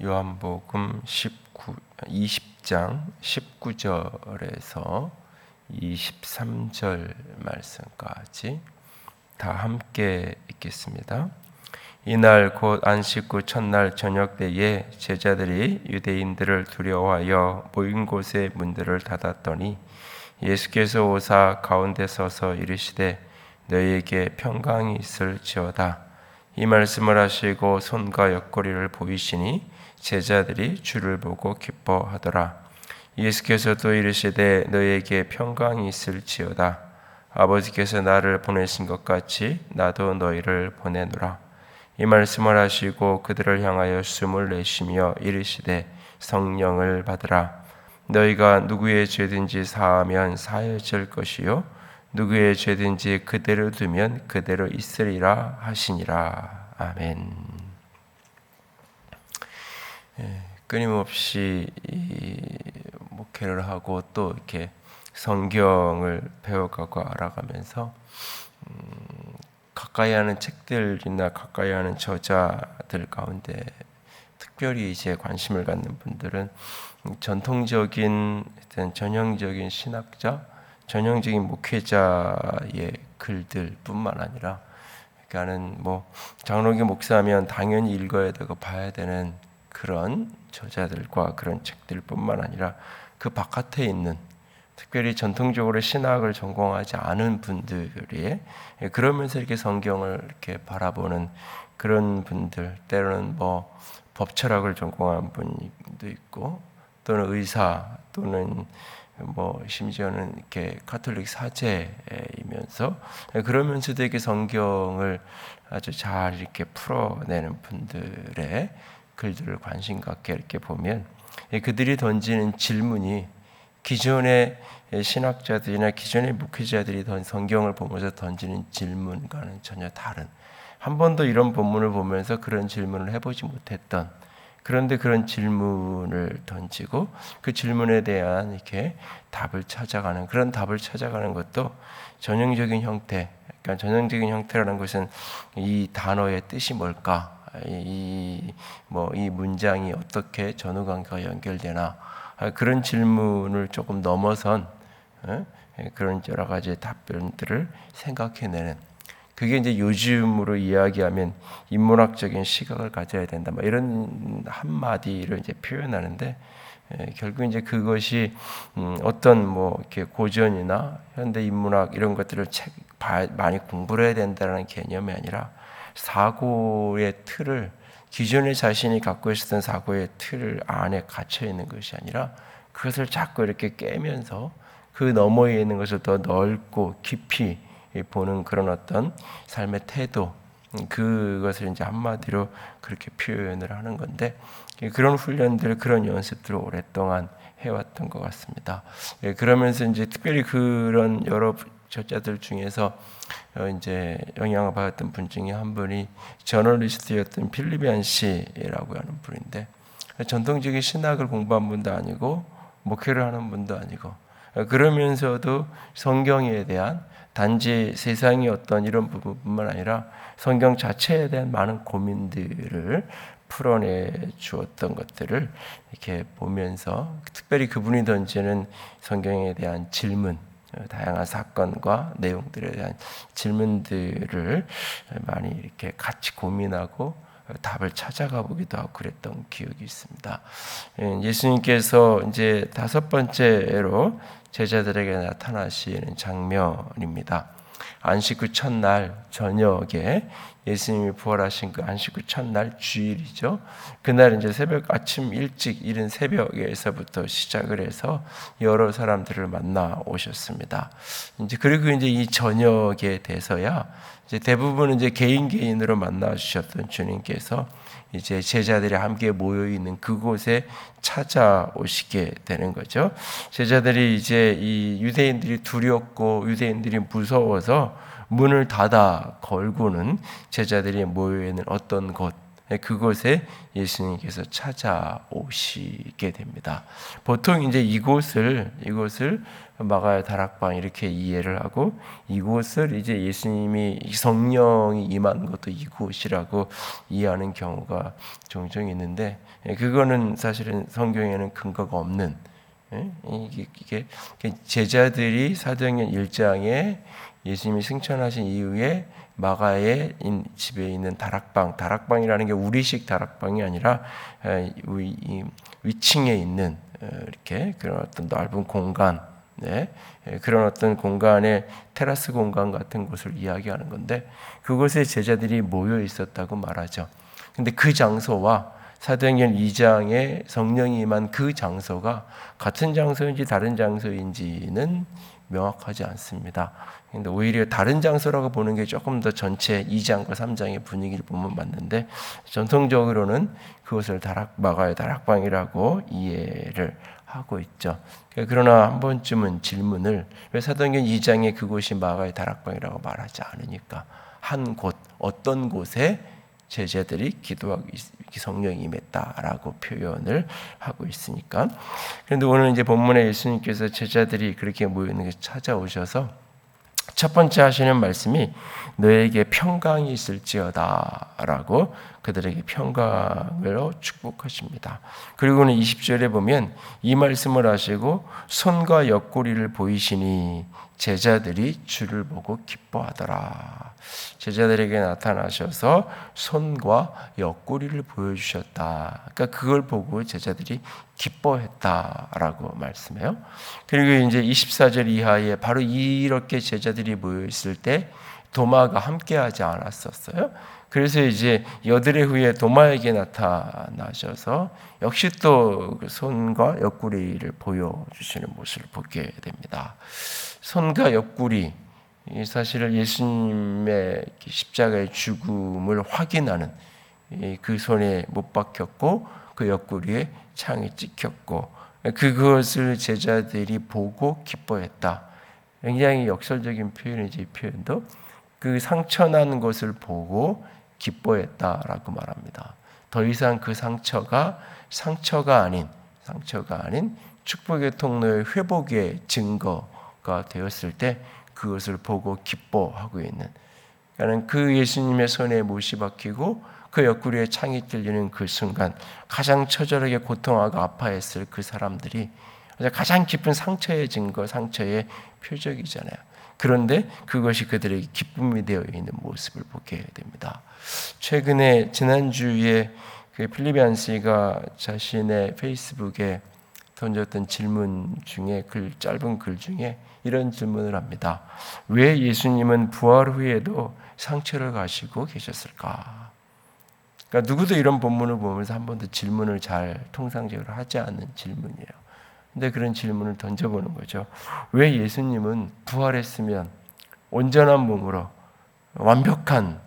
요한복음 20장 19절에서 23절 말씀까지 다 함께 읽겠습니다. 이날 곧 안식 후 첫날 저녁 때에 제자들이 유대인들을 두려워하여 모인 곳의 문들을 닫았더니 예수께서 오사 가운데 서서 이르시되 너희에게 평강이 있을지어다. 이 말씀을 하시고 손과 옆구리를 보이시니 제자들이 주를 보고 기뻐하더라. 예수께서도 이르시되 너희에게 평강이 있을지어다. 아버지께서 나를 보내신 것 같이 나도 너희를 보내노라. 이 말씀을 하시고 그들을 향하여 숨을 내쉬며 이르시되 성령을 받으라. 너희가 누구의 죄든지 사하면 사해질 것이요 누구의 죄든지 그대로 두면 그대로 있으리라 하시니라. 아멘. 끊임없이 목회를 하고 또 이렇게 성경을 배워가고 알아가면서 가까이 하는 책들이나 가까이 하는 저자들 가운데 특별히 이제 관심을 갖는 분들은 전통적인 전형적인 신학자, 전형적인 목회자의 글들뿐만 아니라, 그러니까는 뭐 장로교 목사면 당연히 읽어야 되고 봐야 되는 그런 저자들과 그런 책들뿐만 아니라 그 바깥에 있는 특별히 전통적으로 신학을 전공하지 않은 분들이 그러면서 이렇게 성경을 이렇게 바라보는 그런 분들, 때로는 뭐 법철학을 전공한 분도 있고 또는 의사 또는 뭐 심지어는 이렇게 가톨릭 사제이면서 그러면서도 이렇게 성경을 아주 잘 이렇게 풀어내는 분들의 글들을 관심 갖게 이렇게 보면 그들이 던지는 질문이 기존의 신학자들이나 기존의 목회자들이 성경을 보면서 던지는 질문과는 전혀 다른, 한 번도 이런 본문을 보면서 그런 질문을 해보지 못했던, 그런데 그런 질문을 던지고 그 질문에 대한 이렇게 답을 찾아가는, 그런 답을 찾아가는 것도 전형적인 형태. 그러니까 전형적인 형태라는 것은 이 단어의 뜻이 뭘까? 이 문장이 어떻게 전후관계가 연결되나? 그런 질문을 조금 넘어선 그런 여러 가지 답변들을 생각해내는, 그게 이제 요즘으로 이야기하면 인문학적인 시각을 가져야 된다, 뭐 이런 한마디를 이제 표현하는데, 결국 이제 그것이 어떤 뭐 이렇게 고전이나 현대 인문학 이런 것들을 많이 공부를 해야 된다는 개념이 아니라 사고의 틀을, 기존에 자신이 갖고 있었던 사고의 틀 안에 갇혀 있는 것이 아니라 그것을 자꾸 이렇게 깨면서 그 너머에 있는 것을 더 넓고 깊이 보는 그런 어떤 삶의 태도, 그것을 이제 한마디로 그렇게 표현을 하는 건데, 그런 훈련들, 그런 연습들을 오랫동안 해왔던 것 같습니다. 그러면서 이제 특별히 그런 여러 저자들 중에서 이제 영향을 받았던 분 중에 한 분이 저널리스트였던 필립 씨라고 하는 분인데, 전통적인 신학을 공부한 분도 아니고 목회를 하는 분도 아니고, 그러면서도 성경에 대한 단지 세상의 어떤 이런 부분뿐만 아니라 성경 자체에 대한 많은 고민들을 풀어내 주었던 것들을 이렇게 보면서, 특별히 그분이 던지는 성경에 대한 질문, 다양한 사건과 내용들에 대한 질문들을 많이 이렇게 같이 고민하고 답을 찾아가 보기도 하고 그랬던 기억이 있습니다. 예수님께서 이제 5번째로 제자들에게 나타나시는 장면입니다. 안식 후 첫날 저녁에 예수님이 부활하신 그 안식 후 첫날 주일이죠. 그날 이제 새벽 아침 일찍 이른 새벽에서부터 시작을 해서 여러 사람들을 만나 오셨습니다. 이제 그리고 이제 이 저녁에 돼서야 이제 대부분 이제 개인으로 만나 주셨던 주님께서 이제 제자들이 함께 모여 있는 그곳에 찾아오시게 되는 거죠. 제자들이 이제 이 유대인들이 두렵고 유대인들이 무서워서 문을 닫아 걸고는 제자들이 모여 있는 어떤 곳, 그곳에 예수님께서 찾아오시게 됩니다. 보통 이제 이곳을 마가의 다락방 이렇게 이해를 하고, 이곳을 이제 예수님이 성령이 임한 것도 이곳이라고 이해하는 경우가 종종 있는데, 그거는 사실은 성경에는 근거가 없는, 이게 제자들이 사도행전 1장에 예수님이 승천하신 이후에 마가의 집에 있는 다락방이라는 게 우리식 다락방이 아니라 위층에 있는 이렇게 그런 어떤 넓은 공간, 그런 어떤 공간의 테라스 공간 같은 곳을 이야기하는 건데, 그곳에 제자들이 모여 있었다고 말하죠. 근데 그 장소와 사도행전 2장에 성령이 임한 그 장소가 같은 장소인지 다른 장소인지는 명확하지 않습니다. 근데 오히려 다른 장소라고 보는 게 조금 더 전체 2장과 3장의 분위기를 보면 맞는데, 전통적으로는 그것을 마가의 다락방이라고 이해를 하고 있죠. 그러나 한 번쯤은 질문을, 왜 사도행전 2장에 그곳이 마가의 다락방이라고 말하지 않으니까, 한 곳, 어떤 곳에 제자들이 기도하고 성령이 임했다라고 표현을 하고 있으니까. 그런데 오늘 이제 본문에 예수님께서 제자들이 그렇게 모여 있는 것을 찾아오셔서 첫 번째 하시는 말씀이 너에게 평강이 있을지어다라고 그들에게 평강으로 축복하십니다. 그리고는 20절에 보면 이 말씀을 하시고 손과 옆구리를 보이시니 제자들이 주를 보고 기뻐하더라. 제자들에게 나타나셔서 손과 옆구리를 보여주셨다. 그러니까 그걸 보고 제자들이 기뻐했다라고 말씀해요. 그리고 이제 24절 이하에 바로 이렇게 제자들이 모여 있을 때 도마가 함께하지 않았었어요. 그래서 이제 여드레 후에 도마에게 나타나셔서 역시 또 손과 옆구리를 보여주시는 모습을 보게 됩니다. 손과 옆구리, 사실은 예수님의 십자가의 죽음을 확인하는, 그 손에 못 박혔고 그 옆구리에 창이 찍혔고 그것을 제자들이 보고 기뻐했다. 굉장히 역설적인 표현이지. 이 표현도 그 상처난 것을 보고 기뻐했다라고 말합니다. 더 이상 그 상처가 아닌 축복의 통로의 회복의 증거가 되었을 때 그것을 보고 기뻐하고 있는, 그러니까 그 예수님의 손에 못이 박히고 그 옆구리에 창이 찔리는 그 순간 가장 처절하게 고통하고 아파했을 그 사람들이 가장 깊은 상처의 증거, 상처의 표적이잖아요. 그런데 그것이 그들에게 기쁨이 되어 있는 모습을 보게 됩니다. 최근에 지난주에 그 필리비안스가 자신의 페이스북에 던졌던 질문 중에 짧은 글 중에 이런 질문을 합니다. 왜 예수님은 부활 후에도 상처를 가지고 계셨을까? 그러니까 누구도 이런 본문을 보면서 한 번도 질문을 잘 통상적으로 하지 않는 질문이에요. 근데 그런 질문을 던져보는 거죠. 왜 예수님은 부활했으면 온전한 몸으로 완벽한,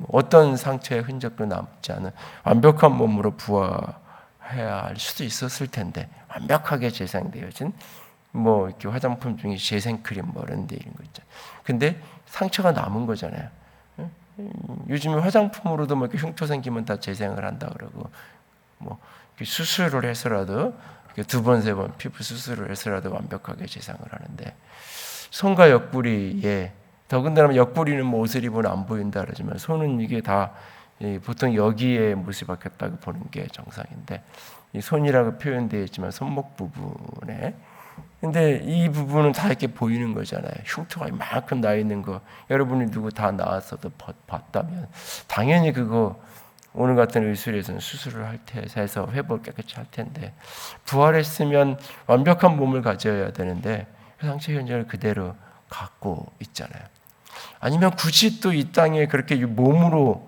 어떤 상처의 흔적도 남지 않은 완벽한 몸으로 부활해야 할 수도 있었을 텐데, 완벽하게 재생되어진 이렇게 화장품 중에 재생크림 이런 데 이런 거 있죠. 근데 상처가 남은 거잖아요. 요즘에 화장품으로도 이렇게 흉터 생기면 다 재생을 한다 그러고, 수술을 해서라도 2번, 3번 피부 수술을 해서라도 완벽하게 재생을 하는데, 손과 옆구리에, 더군다나 옆구리는 옷을 입으면 안 보인다 그러지만 손은 이게 다 보통 여기에 못이 박혔다고 보는 게 정상인데, 이 손이라고 표현되어 있지만 손목 부분에, 근데 이 부분은 다 이렇게 보이는 거잖아요. 흉터가 이만큼 나 있는 거 여러분이 누구 다 나왔어도 봤다면 당연히 그거 오늘 같은 의술에서는 수술을 할 때 해서 회복을 깨끗이 할 텐데, 부활했으면 완벽한 몸을 가져야 되는데 그 상처 현장을 그대로 갖고 있잖아요. 아니면 굳이 또 이 땅에 그렇게 몸으로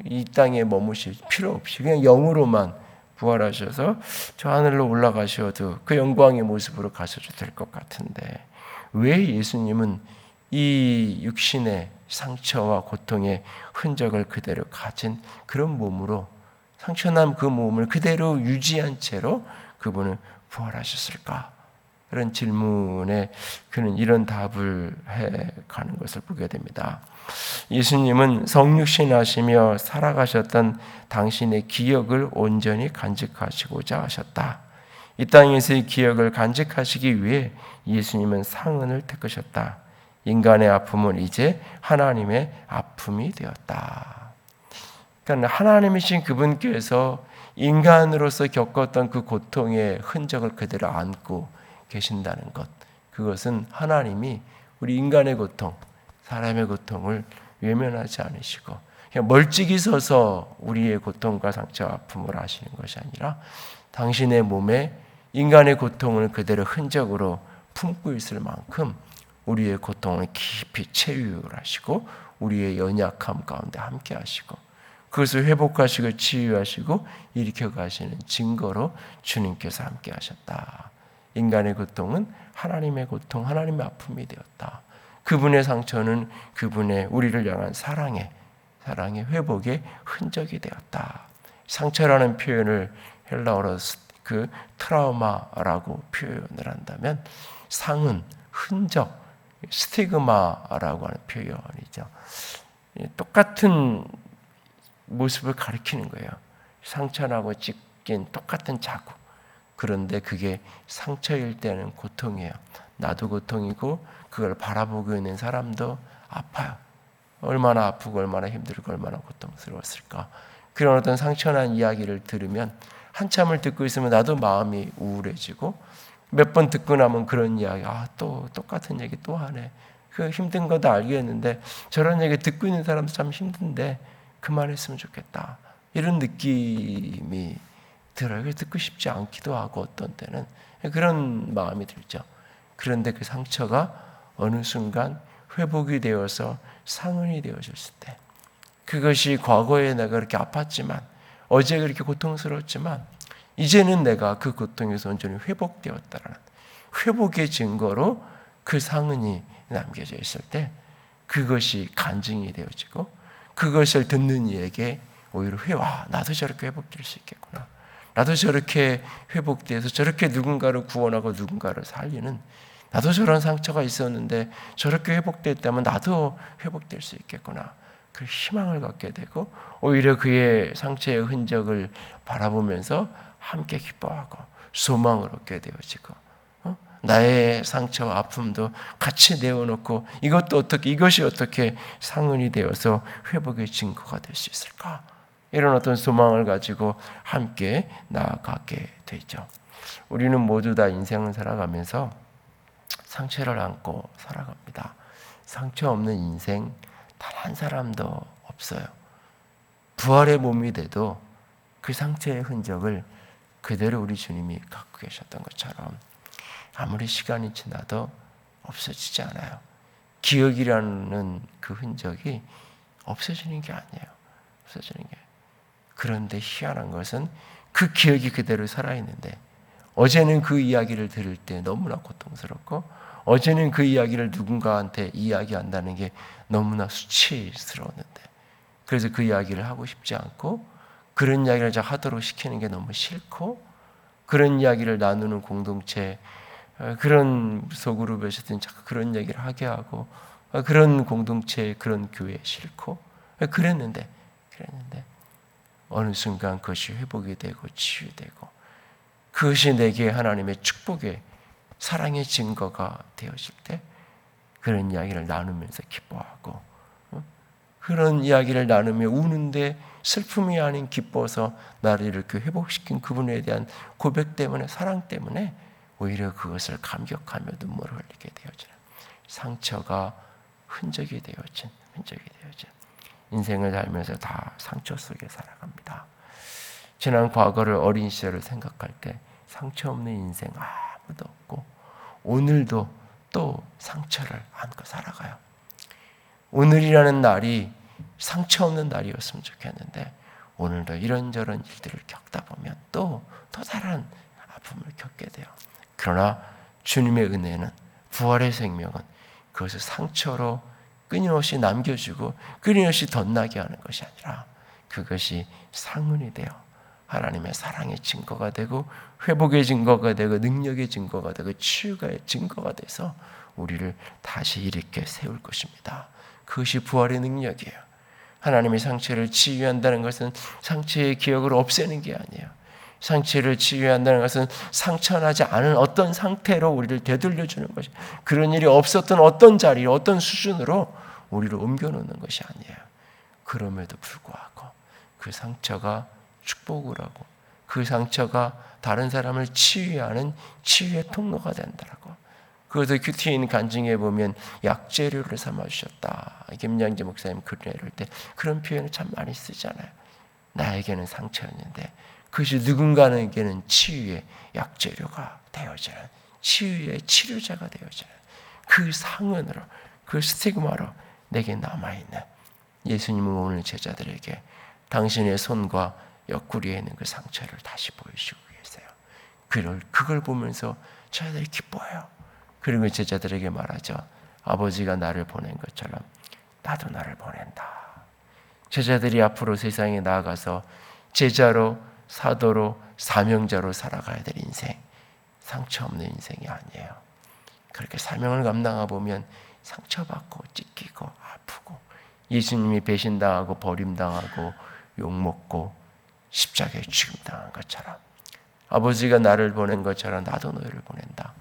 이 땅에 머무실 필요 없이 그냥 영으로만 부활하셔서 저 하늘로 올라가셔도 그 영광의 모습으로 가셔도 될 것 같은데, 왜 예수님은 이 육신의 상처와 고통의 흔적을 그대로 가진 그런 몸으로, 상처난 그 몸을 그대로 유지한 채로 그분은 부활하셨을까? 그런 질문에 그는 이런 답을 해가는 것을 보게 됩니다. 예수님은 성육신하시며 살아가셨던 당신의 기억을 온전히 간직하시고자 하셨다. 이 땅에서의 기억을 간직하시기 위해 예수님은 상흔을 택하셨다. 인간의 아픔은 이제 하나님의 아픔이 되었다. 그러니까 하나님이신 그분께서 인간으로서 겪었던 그 고통의 흔적을 그대로 안고 계신다는 것, 그것은 하나님이 우리 인간의 고통, 사람의 고통을 외면하지 않으시고 그냥 멀찍이 서서 우리의 고통과 상처와 아픔을 아시는 것이 아니라 당신의 몸에 인간의 고통을 그대로 흔적으로 품고 있을 만큼 우리의 고통을 깊이 체휼하시고 우리의 연약함 가운데 함께 하시고 그것을 회복하시고 치유하시고 일으켜 가시는 증거로 주님께서 함께 하셨다. 인간의 고통은 하나님의 고통, 하나님의 아픔이 되었다. 그분의 상처는 그분의 우리를 향한 사랑의 회복의 흔적이 되었다. 상처라는 표현을 헬라어로 그 트라우마라고 표현을 한다면 상은 흔적, 스티그마라고 하는 표현이죠. 똑같은 모습을 가리키는 거예요. 상처나고 찢긴 똑같은 자국. 그런데 그게 상처일 때는 고통이에요. 나도 고통이고 그걸 바라보고 있는 사람도 아파요. 얼마나 아프고 얼마나 힘들고 얼마나 고통스러웠을까. 그런 어떤 상처난 이야기를 들으면 한참을 듣고 있으면 나도 마음이 우울해지고 몇 번 듣고 나면 그런 이야기, 또 똑같은 얘기 또 하네. 그 힘든 거 다 알겠는데 저런 얘기 듣고 있는 사람도 참 힘든데 그만했으면 좋겠다. 이런 느낌이 들어요. 듣고 싶지 않기도 하고 어떤 때는 그런 마음이 들죠. 그런데 그 상처가 어느 순간 회복이 되어서 상흔이 되어졌을 때 그것이 과거에 내가 그렇게 아팠지만 어제 그렇게 고통스러웠지만 이제는 내가 그 고통에서 온전히 회복되었다라는 회복의 증거로 그 상흔이 남겨져 있을 때 그것이 간증이 되어지고 그것을 듣는 이에게 오히려 나도 저렇게 회복될 수 있겠구나. 나도 저렇게 회복돼서 저렇게 누군가를 구원하고 누군가를 살리는 나도 저런 상처가 있었는데 저렇게 회복됐다면 나도 회복될 수 있겠구나. 그 희망을 갖게 되고 오히려 그의 상처의 흔적을 바라보면서 함께 기뻐하고 소망을 얻게 되어지고 나의 상처와 아픔도 같이 내어놓고 이것이 어떻게 상흔이 되어서 회복의 증거가 될 수 있을까? 이런 어떤 소망을 가지고 함께 나아가게 되죠. 우리는 모두 다 인생을 살아가면서 상처를 안고 살아갑니다. 상처 없는 인생 단 한 사람도 없어요. 부활의 몸이 돼도 그 상처의 흔적을 그대로 우리 주님이 갖고 계셨던 것처럼 아무리 시간이 지나도 없어지지 않아요. 기억이라는 그 흔적이 없어지는 게 아니에요. 없어지는 게. 그런데 희한한 것은 그 기억이 그대로 살아있는데 어제는 그 이야기를 들을 때 너무나 고통스럽고 어제는 그 이야기를 누군가한테 이야기한다는 게 너무나 수치스러웠는데 그래서 그 이야기를 하고 싶지 않고 그런 이야기를 하도록 시키는 게 너무 싫고 그런 이야기를 나누는 공동체 그런 소그룹에서든 자꾸 그런 얘기를 하게 하고 그런 공동체 그런 교회 싫고 그랬는데 어느 순간 그것이 회복이 되고 치유되고 그것이 내게 하나님의 축복의 사랑의 증거가 되어질 때 그런 이야기를 나누면서 기뻐하고 그런 이야기를 나누며 우는데 슬픔이 아닌 기뻐서 나를 이렇게 회복시킨 그분에 대한 고백 때문에 사랑 때문에 오히려 그것을 감격하며 눈물을 흘리게 되어지는 상처가 흔적이 되어진 인생을 살면서 다 상처 속에 살아갑니다. 지난 과거를 어린 시절을 생각할 때 상처 없는 인생 아무도 없고 오늘도 또 상처를 안고 살아가요. 오늘이라는 날이 상처 없는 날이었으면 좋겠는데 오늘도 이런저런 일들을 겪다 보면 또 다른 아픔을 겪게 돼요. 그러나 주님의 은혜는 부활의 생명은 그것을 상처로 끊임없이 남겨주고 끊임없이 덧나게 하는 것이 아니라 그것이 상흔이 되어 하나님의 사랑의 증거가 되고 회복의 증거가 되고 능력의 증거가 되고 치유의 증거가 돼서 우리를 다시 일으켜 세울 것입니다. 그것이 부활의 능력이에요. 하나님의 상처를 치유한다는 것은 상처의 기억을 없애는 게 아니에요. 상처를 치유한다는 것은 상처나지 않은 어떤 상태로 우리를 되돌려주는 것이, 그런 일이 없었던 어떤 자리, 어떤 수준으로 우리를 옮겨놓는 것이 아니에요. 그럼에도 불구하고 그 상처가 축복을 하고 그 상처가 다른 사람을 치유하는 치유의 통로가 된다라고. 그것을 큐티인 간증에 보면 약재료를 삼아주셨다. 김양재 목사님 글을 이럴 때 그런 표현을 참 많이 쓰잖아요. 나에게는 상처였는데 그것이 누군가에게는 치유의 약재료가 되어지는, 치유의 치료자가 되어지는 그 상흔으로, 그 스티그마로 내게 남아있는, 예수님은 오늘 제자들에게 당신의 손과 옆구리에 있는 그 상처를 다시 보여주고 계세요. 그걸 보면서 제자들이 기뻐해요. 그리고 제자들에게 말하죠. 아버지가 나를 보낸 것처럼 나도 나를 보낸다. 제자들이 앞으로 세상에 나아가서 제자로, 사도로, 사명자로 살아가야 될 인생, 상처 없는 인생이 아니에요. 그렇게 사명을 감당하다 보면 상처받고 찢기고 아프고, 예수님이 배신당하고 버림당하고 욕먹고 십자가에 죽임당한 것처럼, 아버지가 나를 보낸 것처럼 나도 너희를 보낸다.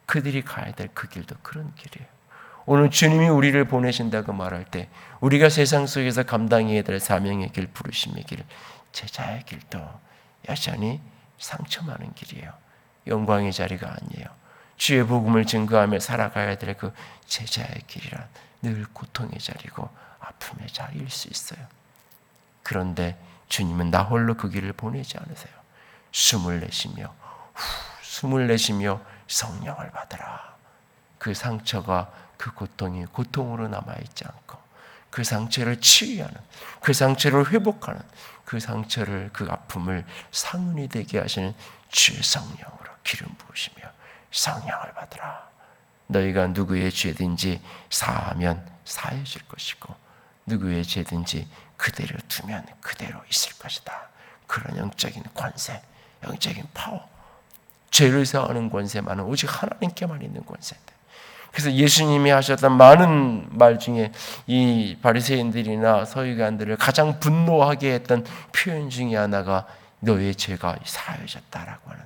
그들이 가야 될 그 길도 그런 길이에요. 오늘 주님이 우리를 보내신다고 말할 때 우리가 세상 속에서 감당해야 될 사명의 길, 부르심의 길, 제자의 길도 여전히 상처 많은 길이에요. 영광의 자리가 아니에요. 주의 복음을 증거하며 살아가야 될 그 제자의 길이란 늘 고통의 자리고 아픔의 자리일 수 있어요. 그런데 주님은 나 홀로 그 길을 보내지 않으세요. 숨을 내쉬며 성령을 받으라. 그 상처가, 그 고통이 고통으로 남아있지 않고 그 상처를 치유하는, 그 상처를 회복하는, 그 상처를, 그 아픔을 상흔이 되게 하시는 주의 성령으로 기름 부으시며 성령을 받으라. 너희가 누구의 죄든지 사하면 사해질 것이고 누구의 죄든지 그대로 두면 그대로 있을 것이다. 그런 영적인 권세, 영적인 파워, 죄를 사하는 권세만은 오직 하나님께만 있는 권세인데, 그래서 예수님이 하셨던 많은 말 중에 이 바리새인들이나 서기관들을 가장 분노하게 했던 표현 중에 하나가 너의 죄가 사해졌다라고 하는,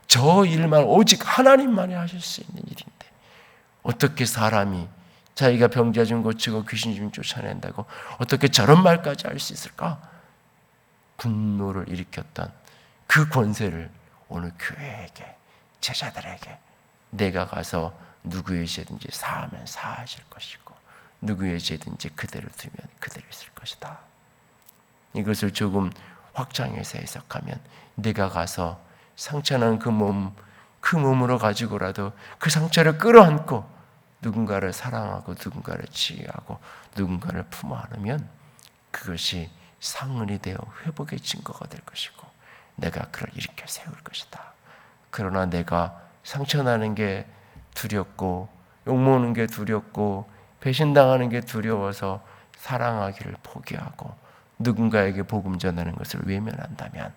저 일만 오직 하나님만이 하실 수 있는 일인데 어떻게 사람이 자기가 병자 좀 고치고 귀신 좀 쫓아낸다고 어떻게 저런 말까지 할 수 있을까? 분노를 일으켰던 그 권세를 오늘 교회에게, 제자들에게, 내가 가서 누구의 죄든지 사하면 사하실 것이고 누구의 죄든지 그대로 두면 그대로 있을 것이다. 이것을 조금 확장해서 해석하면 내가 가서 상처난 그 몸으로 가지고라도 그 상처를 끌어안고 누군가를 사랑하고 누군가를 치유하고 누군가를 품어 안으면 그것이 상흔이 되어 회복의 증거가 될 것이고 내가 그를 일으켜 세울 것이다. 그러나 내가 상처나는 게 두렵고 욕먹는 게 두렵고 배신당하는 게 두려워서 사랑하기를 포기하고 누군가에게 복음 전하는 것을 외면한다면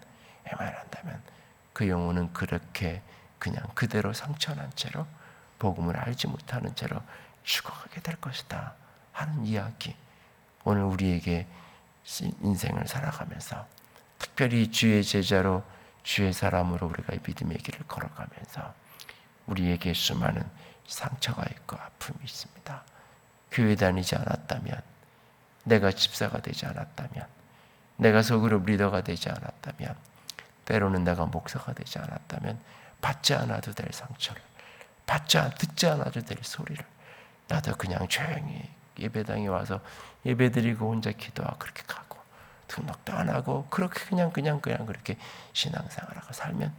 그 영혼은 그렇게 그냥 그대로 상처난 채로 복음을 알지 못하는 채로 죽어가게 될 것이다 하는 이야기. 오늘 우리에게 인생을 살아가면서 특별히 주의 제자로 주의 사람으로 우리가 믿음의 길을 걸어가면서 우리에게 수많은 상처가 있고 아픔이 있습니다. 교회 다니지 않았다면, 내가 집사가 되지 않았다면, 내가 소그룹 리더가 되지 않았다면, 때로는 내가 목사가 되지 않았다면 받지 않아도 될 상처를, 듣지 않아도 될 소리를 나도 그냥 조용히 예배당에 와서 예배드리고 혼자 기도하고 그렇게 가고 등록도 안 하고 그렇게 그냥 그렇게 신앙생활하고 살면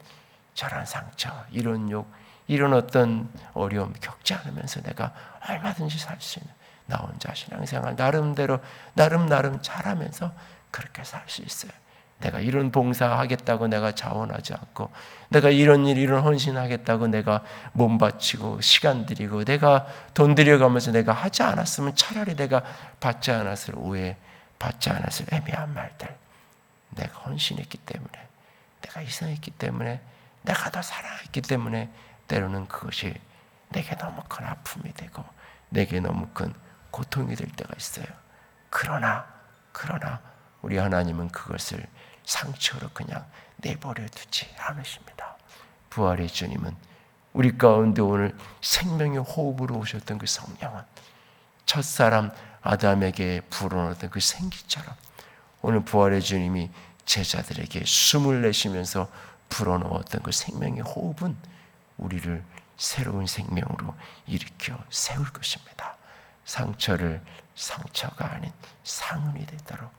저런 상처, 이런 욕, 이런 어떤 어려움 겪지 않으면서 내가 얼마든지 살 수 있는 나 혼자 신앙생활 나름대로 나름 잘하면서 그렇게 살 수 있어요. 내가 이런 봉사하겠다고 내가 자원하지 않고 내가 이런 헌신하겠다고 내가 몸 바치고 시간 들이고 내가 돈 들여가면서 내가 하지 않았으면 차라리 내가 받지 않았을 오해, 받지 않았을 애매한 말들, 내가 헌신했기 때문에 내가 이성했기 때문에, 내가 더 사랑했기 때문에 때로는 그것이 내게 너무 큰 아픔이 되고 내게 너무 큰 고통이 될 때가 있어요. 그러나 우리 하나님은 그것을 상처로 그냥 내버려 두지 않으십니다. 부활의 주님은 우리 가운데 오늘 생명의 호흡으로 오셨던 그 성령은 첫사람 아담에게 불어넣었던 그 생기처럼 오늘 부활의 주님이 제자들에게 숨을 내쉬면서 불어넣었던 그 생명의 호흡은 우리를 새로운 생명으로 일으켜 세울 것입니다. 상처를 상처가 아닌 상흔이 되도록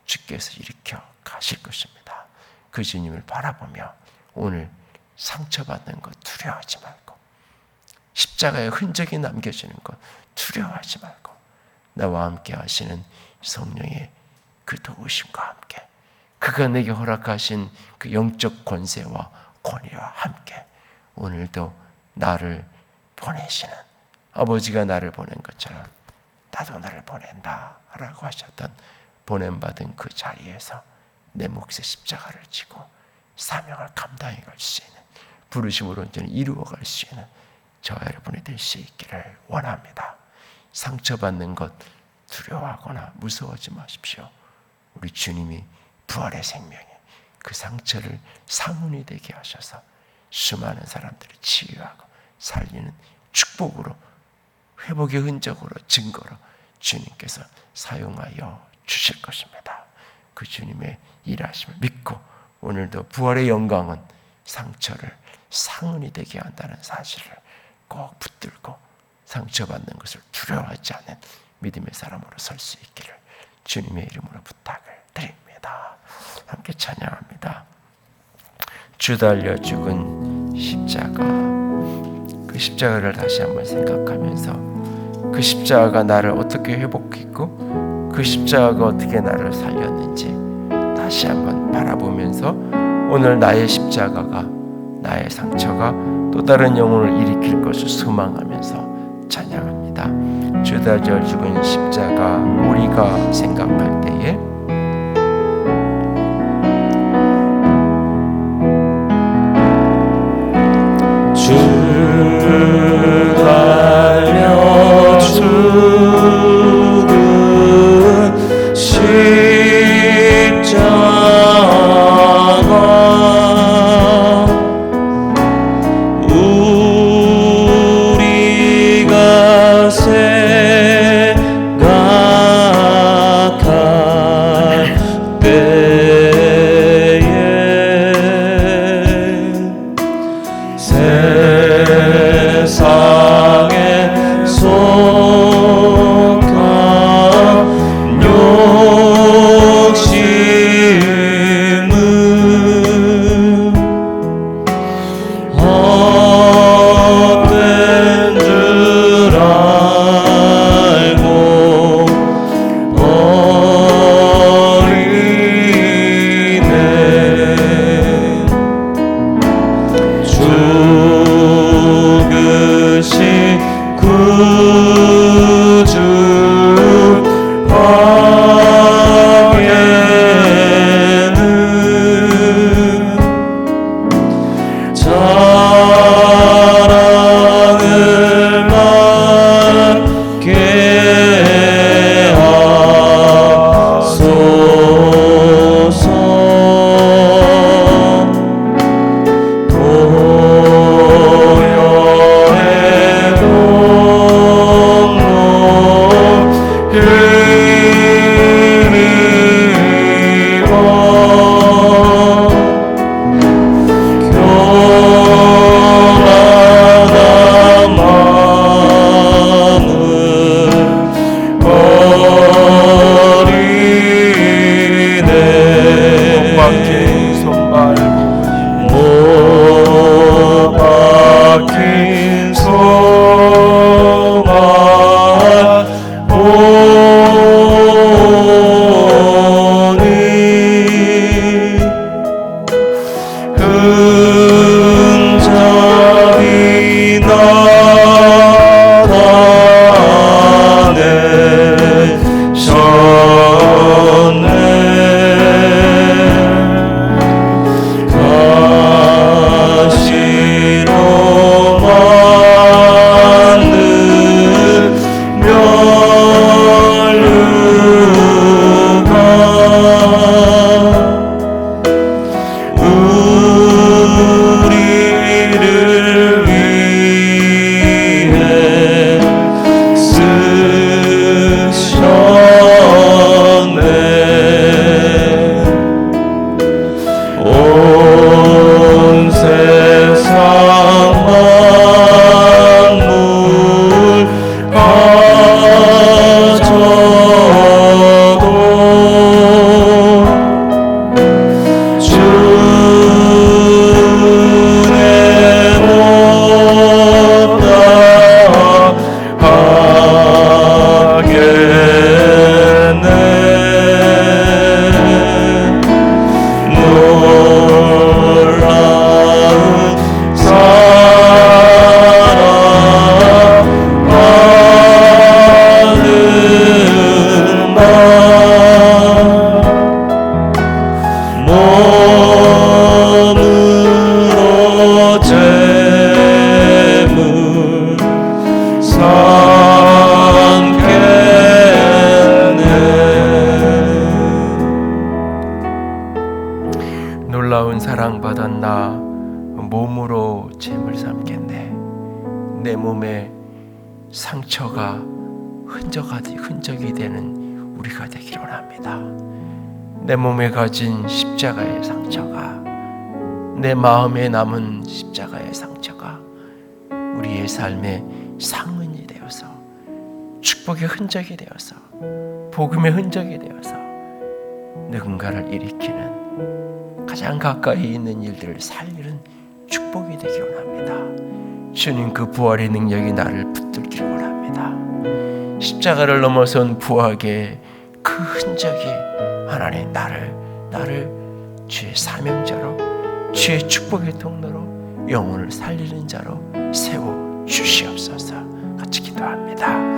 주께서 일으켜 가실 것입니다. 그 주님을 바라보며 오늘 상처받는 것 두려워하지 말고, 십자가의 흔적이 남겨지는 것 두려워하지 말고, 나와 함께 하시는 성령의 그 도우심과 함께 그가 내게 허락하신 그 영적 권세와 권위와 함께 오늘도 나를 보내시는, 아버지가 나를 보낸 것처럼 나도 너를 보낸다 라고 하셨던 보냄받은 그 자리에서 내 몫의 십자가를 지고 사명을 감당해 갈 수 있는, 부르심으로 온전히 이루어갈 수 있는 저와 여러분이 될 수 있기를 원합니다. 상처받는 것 두려워하거나 무서워하지 마십시오. 우리 주님이 부활의 생명에 그 상처를 상흔이 되게 하셔서 수많은 사람들을 치유하고 살리는 축복으로, 회복의 흔적으로, 증거로 주님께서 사용하여 주실 것입니다. 그 주님의 일하심을 믿고 오늘도 부활의 영광은 상처를 상흔이 되게 한다는 사실을 꼭 붙들고 상처받는 것을 두려워하지 않는 믿음의 사람으로 설 수 있기를 주님의 이름으로 부탁을 드립니다. 함께 찬양합니다. 주 달려 죽은 십자가, 그 십자가를 다시 한번 생각하면서 그 십자가가 나를 어떻게 회복했고 그 십자가가 어떻게 나를 살렸는지 다시 한번 바라보면서 오늘 나의 십자가가, 나의 상처가 또 다른 영혼을 일으킬 것을 소망하면서 찬양합니다. 주 달려 죽은 십자가 우리가 생각할 때에 주 달려 죽은 십자가 우리가 생각할 때에 세상에 속한 욕심은 헛된 줄 알고 버리네. 죽으신 몸에 상처가 흔적이 되는 우리가 되기를 원합니다. 내 몸에 가진 십자가의 상처가, 내 마음에 남은 십자가의 상처가 우리의 삶의 상흔이 되어서, 축복의 흔적이 되어서, 복음의 흔적이 되어서 누군가를 일으키는, 가장 가까이 있는 일들을 살리는 축복이 되기 원합니다. 주님, 그 부활의 능력이 나를 붙들기를 원합니다. 십자가를 넘어선 부활의 그 흔적이 하나님 나를 주의 사명자로, 주의 축복의 통로로, 영혼을 살리는 자로 세워 주시옵소서. 같이 기도합니다.